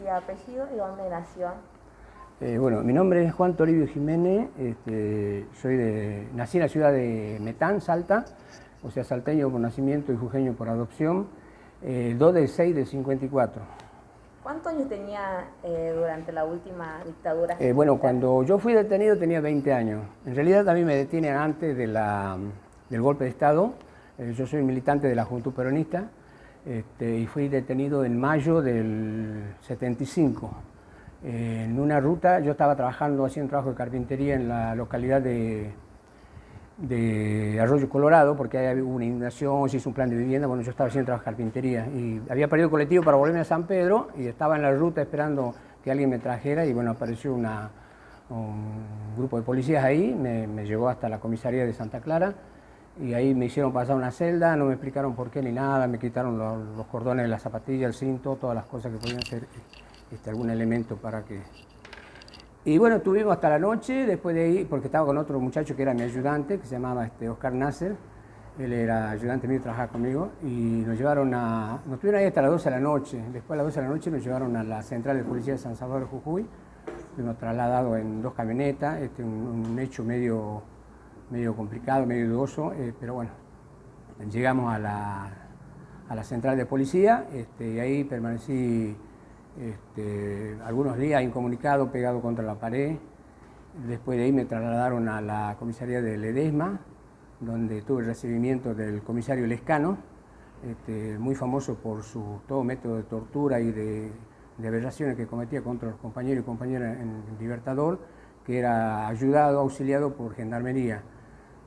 y apellido y dónde nació? Bueno, mi nombre es Juan Toribio Jiménez, nací en la ciudad de Metán, Salta, o sea, salteño por nacimiento y jujeño por adopción, 2 del 6 del 54. ¿Cuántos años tenía durante la última dictadura Bueno, militar? cuando yo fui detenido tenía 20 años. En realidad también me detienen antes del golpe de Estado. Yo soy militante de la Juventud Peronista y fui detenido en mayo del 75. En una ruta, yo estaba trabajando, haciendo trabajo de carpintería en la localidad de Arroyo Colorado, porque ahí hubo una inundación, se hizo un plan de vivienda. Bueno, yo estaba haciendo trabajo de carpintería y había perdido el colectivo para volverme a San Pedro y estaba en la ruta esperando que alguien me trajera y bueno, apareció un grupo de policías ahí, me llevó hasta la comisaría de Santa Clara y ahí me hicieron pasar una celda, no me explicaron por qué ni nada, me quitaron los cordones de la zapatilla, el cinto, todas las cosas que podían ser algún elemento para que... Y bueno, estuvimos hasta la noche, después de ahí, porque estaba con otro muchacho que era mi ayudante, que se llamaba Oscar Nasser, él era ayudante mío, trabajaba conmigo, y nos tuvieron ahí hasta las 12 de la noche. Después de las 12 de la noche nos llevaron a la central de policía de San Salvador de Jujuy, fuimos trasladados en 2 camionetas, un hecho medio complicado, medio dudoso, pero bueno, llegamos a la central de policía y ahí permanecí algunos días incomunicado, pegado contra la pared. Después de ahí me trasladaron a la comisaría de Ledesma, donde tuve el recibimiento del comisario Lescano, muy famoso por su todo método de tortura y de aberraciones que cometía contra los compañeros y compañeras en Libertador, que era auxiliado por Gendarmería.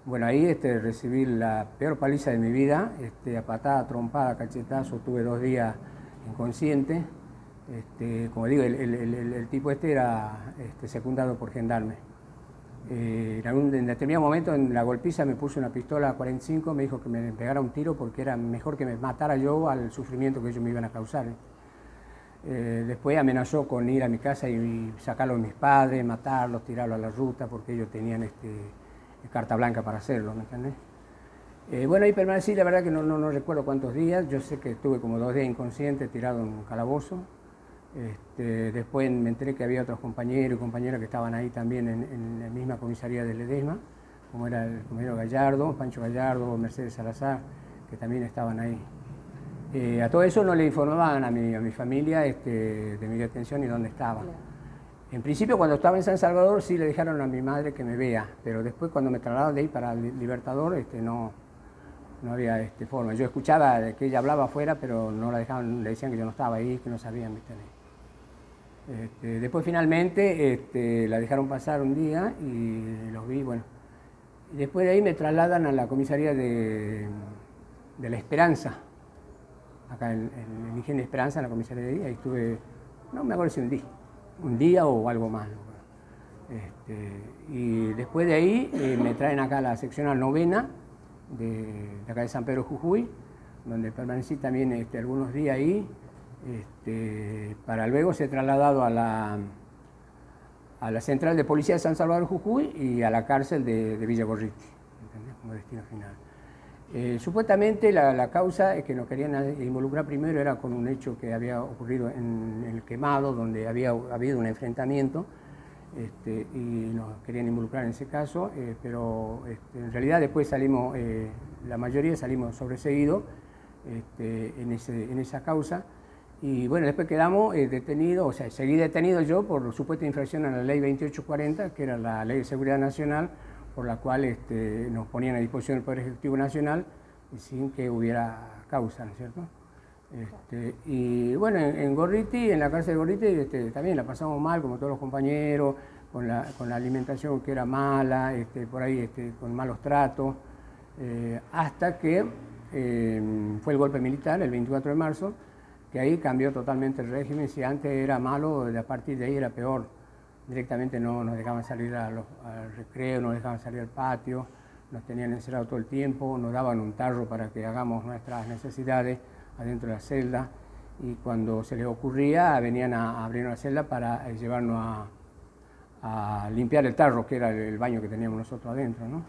Bueno, ahí recibí la peor paliza de mi vida, a patada, trompada, cachetazo, tuve 2 días inconsciente. Como digo, el tipo era secundado por gendarme. En determinado momento en la golpiza me puso una pistola 45, me dijo que me pegara un tiro porque era mejor que me matara yo al sufrimiento que ellos me iban a causar. Después amenazó con ir a mi casa y sacarlo de mis padres, matarlos, tirarlos a la ruta, porque ellos tenían carta blanca para hacerlo, ¿me entendés? Bueno, ahí permanecí, la verdad que no recuerdo cuántos días, yo sé que estuve como 2 días inconsciente, tirado en un calabozo. Después me enteré que había otros compañeros y compañeras que estaban ahí también en la misma comisaría de Ledesma, como era el compañero Gallardo, Pancho Gallardo, Mercedes Salazar, que también estaban ahí. A todo eso no le informaban a mi familia de mi detención y dónde estaba. En principio, cuando estaba en San Salvador, sí le dejaron a mi madre que me vea, pero después cuando me trasladaron de ahí para Libertador, no había forma. Yo escuchaba que ella hablaba afuera, pero no la dejaban, le decían que yo no estaba ahí, que no sabían, ¿viste? Después finalmente la dejaron pasar un día y los vi, bueno. Y después de ahí me trasladan a la comisaría de La Esperanza, acá en Ingenio Esperanza, en la comisaría de ahí estuve, no me acuerdo si un día o algo más. Y después de ahí me traen acá a la seccional novena de acá de San Pedro Jujuy, donde permanecí también algunos días ahí, para luego ser trasladado a la central de policía de San Salvador Jujuy y a la cárcel de Villa Gorriti, ¿entendés? Como destino final. Supuestamente la causa que nos querían involucrar primero era con un hecho que había ocurrido en el Quemado, donde había habido un enfrentamiento, y nos querían involucrar en ese caso, pero en realidad después salimos, la mayoría salimos sobreseídos en esa causa. Y bueno, después quedamos detenidos, o sea, seguí detenido yo por supuesta infracción a la ley 2840, que era la ley de seguridad nacional, por la cual nos ponían a disposición del Poder Ejecutivo Nacional sin que hubiera causa, ¿no es cierto? Y bueno, en Gorriti, en la cárcel de Gorriti, también la pasamos mal, como todos los compañeros, con la alimentación que era mala, por ahí con malos tratos, hasta que fue el golpe militar, el 24 de marzo, que ahí cambió totalmente el régimen. Si antes era malo, a partir de ahí era peor. Directamente no nos dejaban salir al recreo, no nos dejaban salir al patio, nos tenían encerrados todo el tiempo, nos daban un tarro para que hagamos nuestras necesidades adentro de la celda, y cuando se les ocurría venían a abrir una celda para llevarnos a limpiar el tarro, que era el baño que teníamos nosotros adentro, ¿no?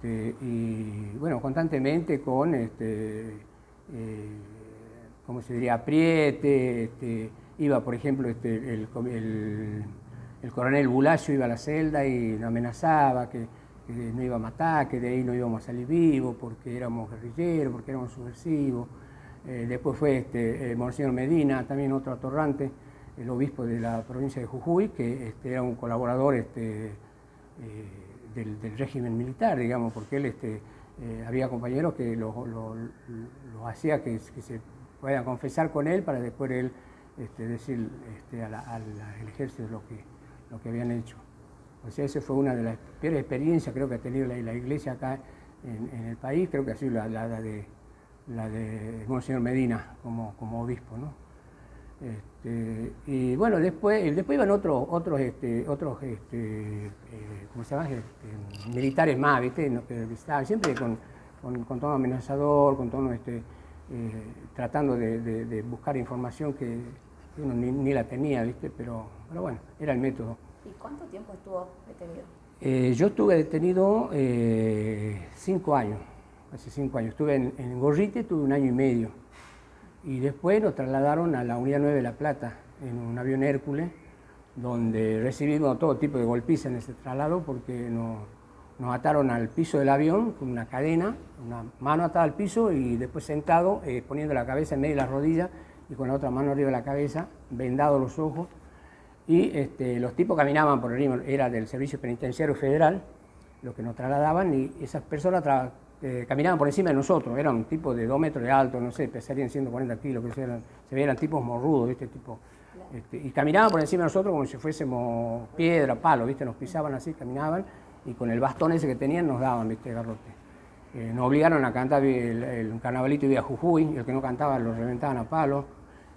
Y bueno, constantemente con, ¿cómo se diría?, apriete, iba, por ejemplo, el coronel Bulacio iba a la celda y nos amenazaba que no iba a matar, que de ahí no íbamos a salir vivos porque éramos guerrilleros, porque éramos subversivos. Después fue Monseñor Medina, también otro atorrante, el obispo de la provincia de Jujuy, que era un colaborador del régimen militar, digamos, porque él había compañeros que los hacía que se puedan confesar con él para después él decir al ejército lo que habían hecho. O sea, esa fue una de las peores experiencias creo que ha tenido la iglesia acá en el país, creo que ha sido la de Monseñor Medina como obispo, ¿no? Y bueno, después iban otros ¿cómo se llama? Militares más, ¿viste? Que estaban siempre con tono amenazador, con tono tratando de buscar información que uno ni la tenía, ¿viste? Pero bueno, era el método. ¿Y cuánto tiempo estuvo detenido? Yo estuve detenido 5 años, hace 5 años. Estuve en Gorriti, estuve 1 año y medio. Y después nos trasladaron a la Unidad 9 de La Plata, en un avión Hércules, donde recibimos todo tipo de golpizas en ese traslado, porque nos ataron al piso del avión con una cadena, una mano atada al piso y después sentado, poniendo la cabeza en medio de las rodillas y con la otra mano arriba de la cabeza, vendados los ojos. Y los tipos caminaban por arriba, era del Servicio Penitenciario Federal, los que nos trasladaban, y esas personas caminaban por encima de nosotros, eran un tipo de 2 metros de alto, no sé, pesarían 140 kilos, que se veían tipos morrudos, ¿viste? Y caminaban por encima de nosotros como si fuésemos piedra, palo, ¿viste? Nos pisaban así, caminaban, y con el bastón ese que tenían nos daban, ¿viste? Garrote. Nos obligaron a cantar el carnavalito de Jujuy, y el que no cantaba lo reventaban a palo.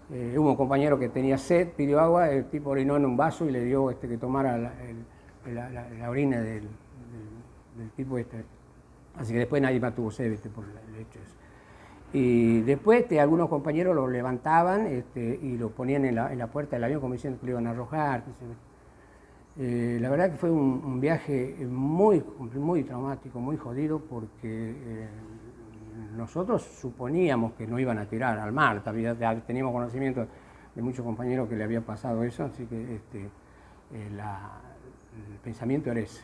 Hubo un compañero que tenía sed, pidió agua, el tipo orinó en un vaso y le dio que tomara la orina del tipo Así que después nadie más tuvo sed, ¿viste? Por el hecho ese. Y después algunos compañeros lo levantaban y lo ponían en la puerta del avión como diciendo que lo iban a arrojar. La verdad que fue un viaje muy traumático, muy jodido, porque nosotros suponíamos que no iban a tirar al mar, teníamos conocimiento de muchos compañeros que le había pasado eso, así que el pensamiento era ese.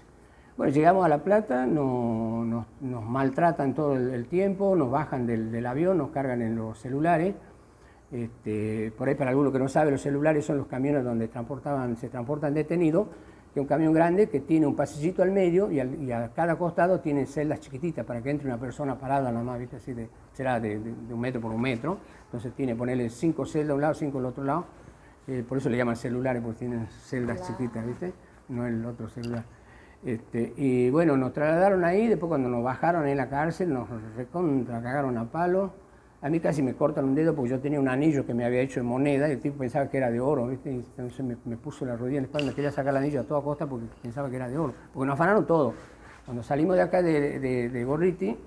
Bueno, llegamos a La Plata, nos maltratan todo el tiempo, nos bajan del avión, nos cargan en los celulares. Por ahí, para alguno que no sabe, los celulares son los camiones donde se transportan detenidos, que es un camión grande que tiene un pasillito al medio y a cada costado tiene celdas chiquititas para que entre una persona parada nada más, ¿viste? Así será de 1 metro por 1 metro, entonces ponerle 5 celdas a un lado, 5 al otro lado, por eso le llaman celulares, porque tienen celdas chiquitas, ¿viste? No el otro celular. Y bueno, nos trasladaron ahí, después cuando nos bajaron ahí en la cárcel, nos recontra cagaron a palo. A mí casi me cortan un dedo porque yo tenía un anillo que me había hecho de moneda y el tipo pensaba que era de oro, ¿viste? Y entonces me puso la rodilla en la espalda, me quería sacar el anillo a toda costa porque pensaba que era de oro. Porque nos afanaron todo. Cuando salimos de acá de Gorriti,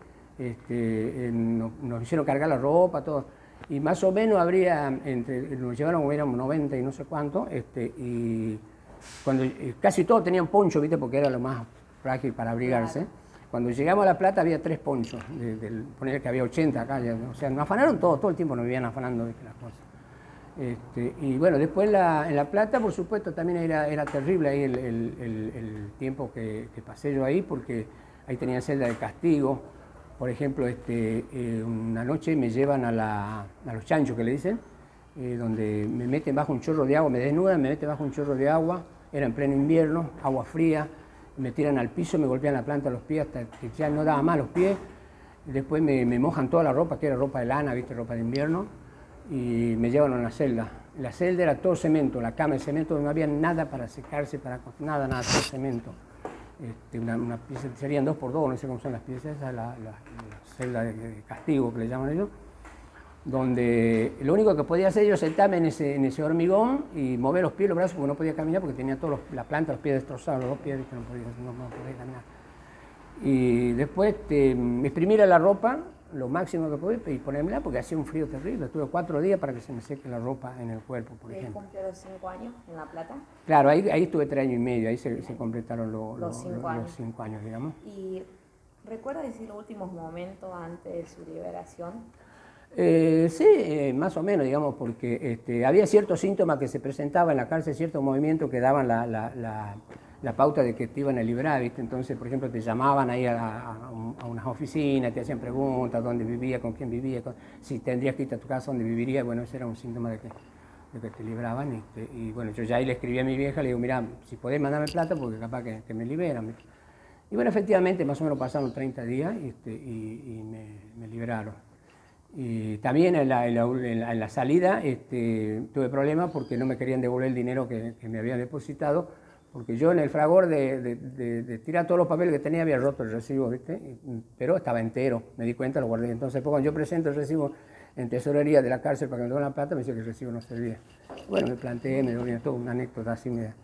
nos hicieron cargar la ropa, todo. Y más o menos nos llevaron como éramos 90 y no sé cuánto, y cuando casi todos tenían poncho, ¿viste? Porque era lo más frágil para abrigarse. Claro. Cuando llegamos a La Plata había 3 ponchos, poner que había 80 acá, o sea, nos afanaron todo el tiempo nos vivían afanando, ¿viste? Las cosas. Y bueno, después en La Plata, por supuesto, también era terrible ahí el tiempo que pasé yo ahí, porque ahí tenía celda de castigo. Por ejemplo, una noche me llevan a los chanchos, que le dicen, donde me meten bajo un chorro de agua, me desnudan, me meten bajo un chorro de agua, era en pleno invierno, agua fría, me tiran al piso, me golpean la planta de los pies hasta que ya no daba más los pies, después me mojan toda la ropa, que era ropa de lana, ¿viste? Ropa de invierno, y me llevan a una celda. La celda era todo cemento, la cama de cemento, no había nada para secarse, nada, todo cemento. Una pieza, serían 2x2, no sé cómo son las piezas, esa es la celda de castigo que le llaman ellos, donde lo único que podía hacer yo sentarme en ese hormigón y mover los pies y los brazos porque no podía caminar porque tenía toda la planta, los pies destrozados, los 2 pies, no podía caminar. Y después exprimir la ropa lo máximo que podía y ponérmela porque hacía un frío terrible. Estuve 4 días para que se me seque la ropa en el cuerpo, por ejemplo. ¿Cumplió los 5 años en La Plata? Claro, ahí estuve 3 años y medio, ahí se completaron los 5 años, digamos. ¿Y recuerda decir los últimos momentos antes de su liberación? Sí, más o menos, digamos, porque había ciertos síntomas que se presentaban en la cárcel, ciertos movimientos que daban la pauta de que te iban a liberar, ¿viste? Entonces, por ejemplo, te llamaban ahí a unas oficinas, te hacían preguntas, dónde vivía, con quién vivía, si tendrías que irte a tu casa, dónde viviría. Bueno, ese era un síntoma de que te libraban. Y bueno, yo ya ahí le escribí a mi vieja, le digo, mira, si podés mandarme plata, porque capaz que me liberan. Y bueno, efectivamente, más o menos pasaron 30 días y me liberaron. Y también en la salida tuve problemas porque no me querían devolver el dinero que me habían depositado, porque yo en el fragor de tirar todos los papeles que tenía había roto el recibo, ¿viste? Pero estaba entero, me di cuenta, lo guardé. Entonces, cuando yo presento el recibo en tesorería de la cárcel para que me devuelvan la plata, me dice que el recibo no servía. Bueno, me planteé, me dio toda una anécdota así media.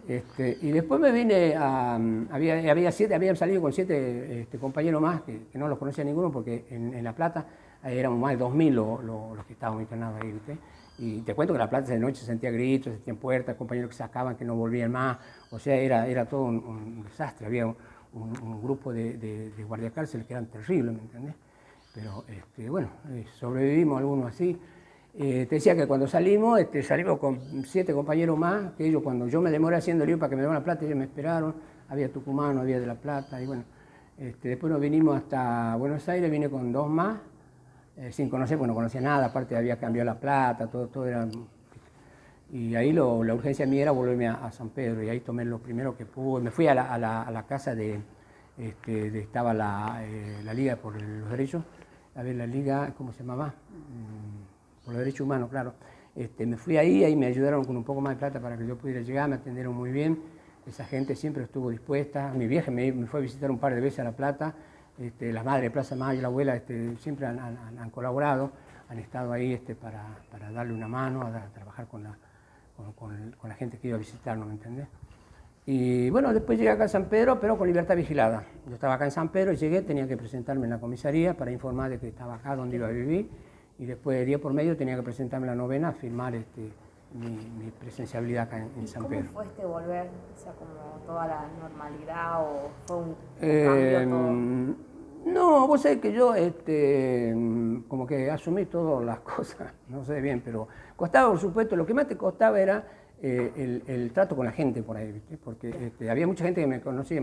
Y después me vine habían salido con 7 compañeros más, que no los conocía ninguno, porque en La Plata éramos más de 2000 los que estábamos internados ahí, ¿viste? Y te cuento que La Plata de noche se sentía gritos, se sentían puertas, compañeros que sacaban, que no volvían más, o sea, era todo un desastre, había un grupo de guardiacárceles que eran terribles, ¿me entendés? Pero bueno, sobrevivimos algunos así. Te decía que cuando salimos con 7 compañeros más, que ellos cuando yo me demoré haciendo el lío para que me dieran la plata, ellos me esperaron, había tucumano, había de La Plata, y bueno, después nos vinimos hasta Buenos Aires, vine con 2 más, sin conocer, porque no conocía nada, aparte había cambiado la plata, todo era... Y ahí la urgencia mía era volverme a San Pedro, y ahí tomé lo primero que pude. Me fui a la casa estaba la Liga por los Derechos, a ver la Liga, ¿cómo se llamaba? Por los derechos humanos, claro. Me fui ahí me ayudaron con un poco más de plata para que yo pudiera llegar, me atendieron muy bien, esa gente siempre estuvo dispuesta, mi vieja me fue a visitar un par de veces a La Plata, las madres de Plaza Mayo y la abuela siempre han colaborado, han estado ahí para darle una mano, a trabajar con la gente que iba a visitarnos, ¿me entendés? Y bueno, después llegué acá a San Pedro, pero con libertad vigilada. Yo estaba acá en San Pedro y llegué, tenía que presentarme en la comisaría para informar de que estaba acá, donde iba a vivir, y después, día por medio, tenía que presentarme en la novena a firmar mi presenciabilidad acá en San Pedro. ¿Cómo fue volver? O sea, como toda la normalidad o fue un cambio todo? No, vos sabés que yo como que asumí todas las cosas, no sé bien, pero costaba, por supuesto, lo que más te costaba era el trato con la gente por ahí, ¿viste? Porque había mucha gente que me conocía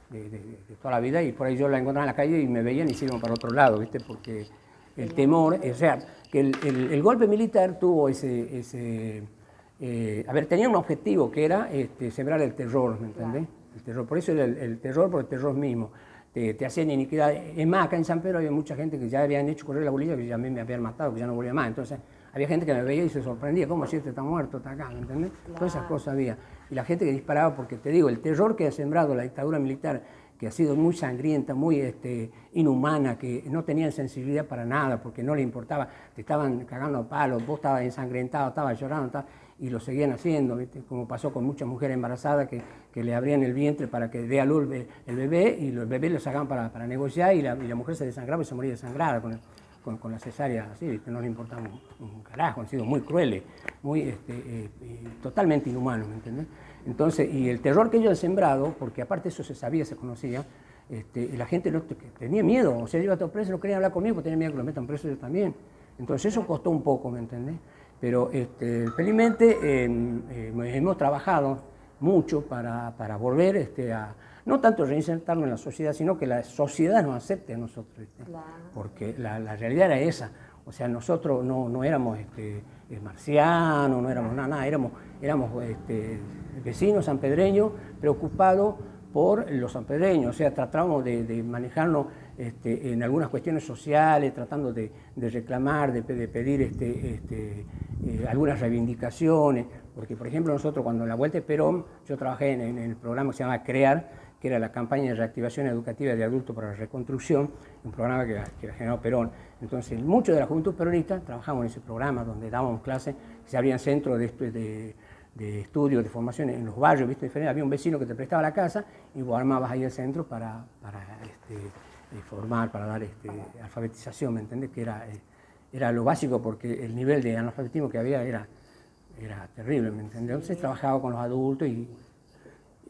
de toda la vida y por ahí yo la encontraba en la calle y me veían y se iban para otro lado, ¿viste? Porque el temor, o sea, que el golpe militar tuvo tenía un objetivo que era sembrar el terror, ¿me entendés? El terror, por eso era el terror, por el terror mismo. Te hacían iniquidad. Es más, acá en San Pedro había mucha gente que ya habían hecho correr la bolilla, que ya a mí me habían matado, que ya no volvía más. Entonces, había gente que me veía y se sorprendía, ¿cómo si está muerto, está acá? ¿Me entendés? Claro. Todas esas cosas había. Y la gente que disparaba, porque te digo, el terror que ha sembrado la dictadura militar, que ha sido muy sangrienta, muy inhumana, que no tenían sensibilidad para nada, porque no le importaba, te estaban cagando a palos, vos estabas ensangrentado, estabas llorando, y lo seguían haciendo, ¿viste? Como pasó con muchas mujeres embarazadas que le abrían el vientre para que dé a luz el bebé, y el bebé lo sacaban para negociar, y la mujer se desangraba y se moría desangrada con la cesárea, así, ¿viste? No le importaba un carajo, han sido muy crueles, muy, totalmente inhumanos, ¿me entendés? Entonces, y el terror que ellos han sembrado, porque aparte eso se sabía, se conocía, y la gente tenía miedo, o sea, yo iba a todo preso, no querían hablar conmigo, porque tenían miedo que lo metan preso ellos también. Entonces eso costó un poco, ¿me entendés? Pero felizmente hemos trabajado mucho para volver no tanto reinsertarnos en la sociedad, sino que la sociedad nos acepte a nosotros, ¿viste? Claro. Porque la realidad era esa. O sea, nosotros no éramos marcianos, no éramos nada, éramos vecinos sanpedreños preocupados por los sanpedreños, o sea, tratábamos de manejarnos en algunas cuestiones sociales, tratando de reclamar, de pedir algunas reivindicaciones, porque por ejemplo nosotros cuando en la Vuelta de Perón, yo trabajé en el programa que se llama CREAR, que era la campaña de reactivación educativa de adultos para la reconstrucción, un programa que generó Perón. Entonces, muchos de la juventud peronista trabajamos en ese programa donde dábamos clases, se abrían centros de estudios, de formación en los barrios, ¿viste? Diferente. Había un vecino que te prestaba la casa y vos armabas ahí el centro para formar, para dar alfabetización, ¿me entendés? Que era lo básico porque el nivel de analfabetismo que había era terrible, ¿me entendés? Entonces trabajaba con los adultos y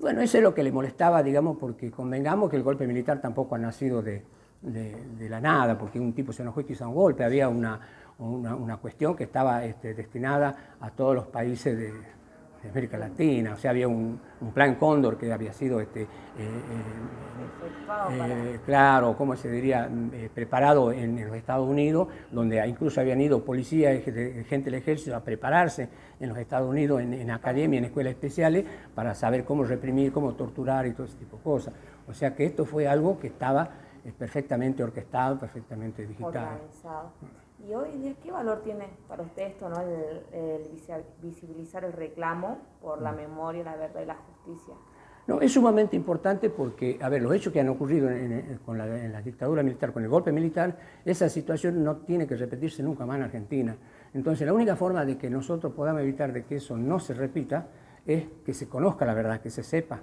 bueno, eso es lo que le molestaba, digamos, porque convengamos que el golpe militar tampoco ha nacido de de la nada, porque un tipo se enojó y quiso un golpe. Había una cuestión que estaba destinada a todos los países de América Latina. O sea, había un plan Cóndor que había sido claro, ¿cómo se diría? Preparado en los Estados Unidos, donde incluso habían ido policías y gente del ejército a prepararse en los Estados Unidos en academia, en escuelas especiales, para saber cómo reprimir, cómo torturar y todo ese tipo de cosas. O sea que esto fue algo que estaba perfectamente orquestado, perfectamente digitado. Organizado. ¿Y hoy día qué valor tiene para usted esto, ¿no? el visibilizar el reclamo por la memoria, la verdad y la justicia? No, es sumamente importante porque, a ver, los hechos que han ocurrido en la dictadura militar, con el golpe militar, esa situación no tiene que repetirse nunca más en Argentina. Entonces, la única forma de que nosotros podamos evitar de que eso no se repita es que se conozca la verdad, que se sepa.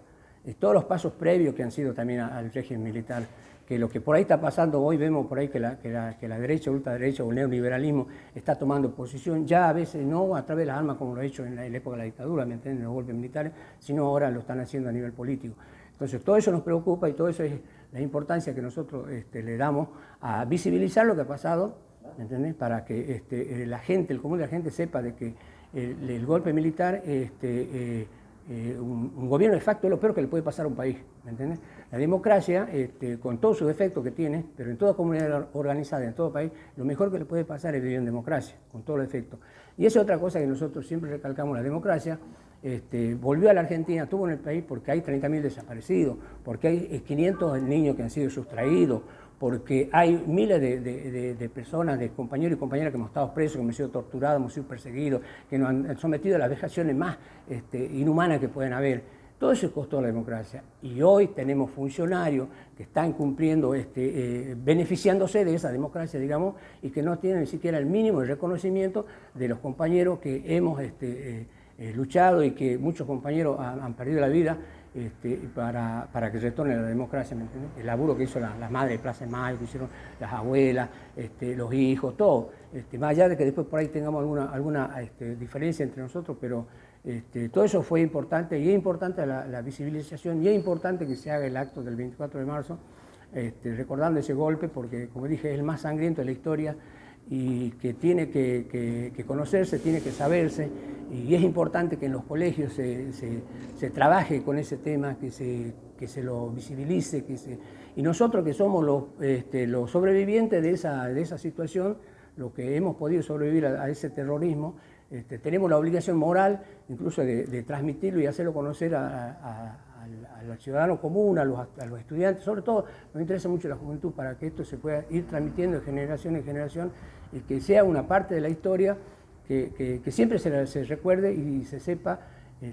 Todos los pasos previos que han sido también al régimen militar, que lo que por ahí está pasando hoy, vemos por ahí que la derecha, ultraderecha o el neoliberalismo está tomando posición, ya a veces no a través de las armas como lo ha hecho en la época de la dictadura, ¿me entienden?, en los golpes militares, sino ahora lo están haciendo a nivel político. Entonces todo eso nos preocupa y todo eso es la importancia que nosotros le damos a visibilizar lo que ha pasado, ¿me entiendes?, para que la gente, el común de la gente sepa de que el golpe militar un gobierno de facto es lo peor que le puede pasar a un país, ¿me entiendes? La democracia, con todos sus defectos que tiene, pero en toda comunidad organizada, en todo país, lo mejor que le puede pasar es vivir en democracia, con todos los defectos. Y esa es otra cosa que nosotros siempre recalcamos: la democracia volvió a la Argentina, estuvo en el país porque hay 30.000 desaparecidos, porque hay 500 niños que han sido sustraídos, porque hay miles de personas, de compañeros y compañeras que hemos estado presos, que hemos sido torturados, hemos sido perseguidos, que nos han sometido a las vejaciones más inhumanas que pueden haber. Todo eso costó la democracia. Y hoy tenemos funcionarios que están cumpliendo, beneficiándose de esa democracia, digamos, y que no tienen ni siquiera el mínimo de reconocimiento de los compañeros que hemos luchado y que muchos compañeros han perdido la vida para que retorne la democracia, ¿me entiendes? El laburo que hizo la madre de Plaza de Mayo, que hicieron las abuelas, los hijos, todo. Más allá de que después por ahí tengamos alguna diferencia entre nosotros, pero todo eso fue importante, y es importante la visibilización, y es importante que se haga el acto del 24 de marzo, recordando ese golpe, porque, como dije, es el más sangriento de la historia, y que tiene que conocerse, tiene que saberse, y es importante que en los colegios se trabaje con ese tema, que se lo visibilice, y nosotros que somos los sobrevivientes de esa situación, los que hemos podido sobrevivir a ese terrorismo, tenemos la obligación moral incluso de transmitirlo y hacerlo conocer al ciudadano común, a los estudiantes. Sobre todo nos interesa mucho la juventud, para que esto se pueda ir transmitiendo de generación en generación y que sea una parte de la historia que siempre se recuerde y se sepa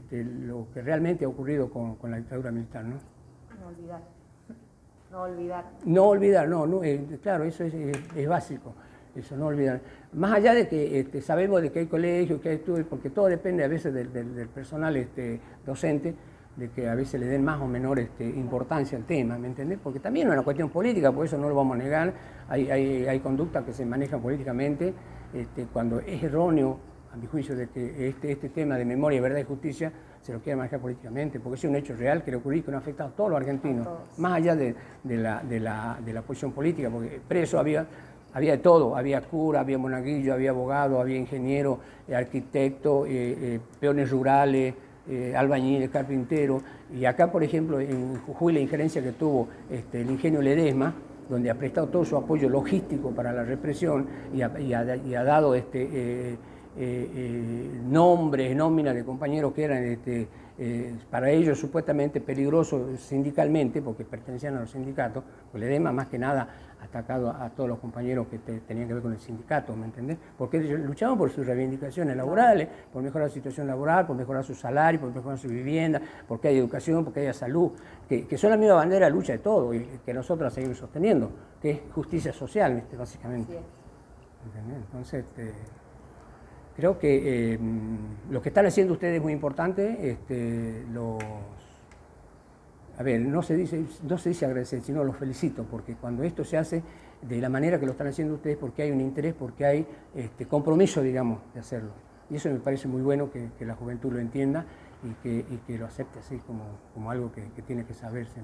lo que realmente ha ocurrido con la dictadura militar, ¿no? No olvidar. No olvidar. No olvidar, no, claro, eso es básico. Eso, no olvidar. Más allá de que sabemos de que hay colegios, que hay estudios, porque todo depende a veces del personal docente, de que a veces le den más o menor importancia al tema, ¿me entendés? Porque también es una cuestión política, por eso no lo vamos a negar. Hay conductas que se manejan políticamente, cuando es erróneo, a mi juicio, de que este tema de memoria, verdad y justicia se lo quiere manejar políticamente, porque es un hecho real que le ocurrió y que no ha afectado a todos los argentinos, más allá de la posición política, porque preso había de todo: había cura, había monaguillo, había abogado, había ingeniero, arquitecto, peones rurales, albañiles, carpinteros. Y acá, por ejemplo, en Jujuy, la injerencia que tuvo el ingenio Ledesma, donde ha prestado todo su apoyo logístico para la represión y ha dado nombres, nóminas de compañeros que eran para ellos supuestamente peligrosos sindicalmente, porque pertenecían a los sindicatos. Pues Ledesma, más que nada, ha atacado a todos los compañeros que tenían que ver con el sindicato, ¿me entendés? Porque ellos luchaban por sus reivindicaciones laborales, por mejorar la situación laboral, por mejorar su salario, por mejorar su vivienda, porque hay educación, porque hay salud, que son la misma bandera de lucha de todo, y que nosotros la seguimos sosteniendo, que es justicia social, básicamente. ¿Entendés? Entonces, creo que lo que están haciendo ustedes es muy importante. No se dice agradecer, sino los felicito, porque cuando esto se hace de la manera que lo están haciendo ustedes, porque hay un interés, porque hay compromiso, digamos, de hacerlo. Y eso me parece muy bueno, que la juventud lo entienda y que lo acepte así como algo que tiene que saberse.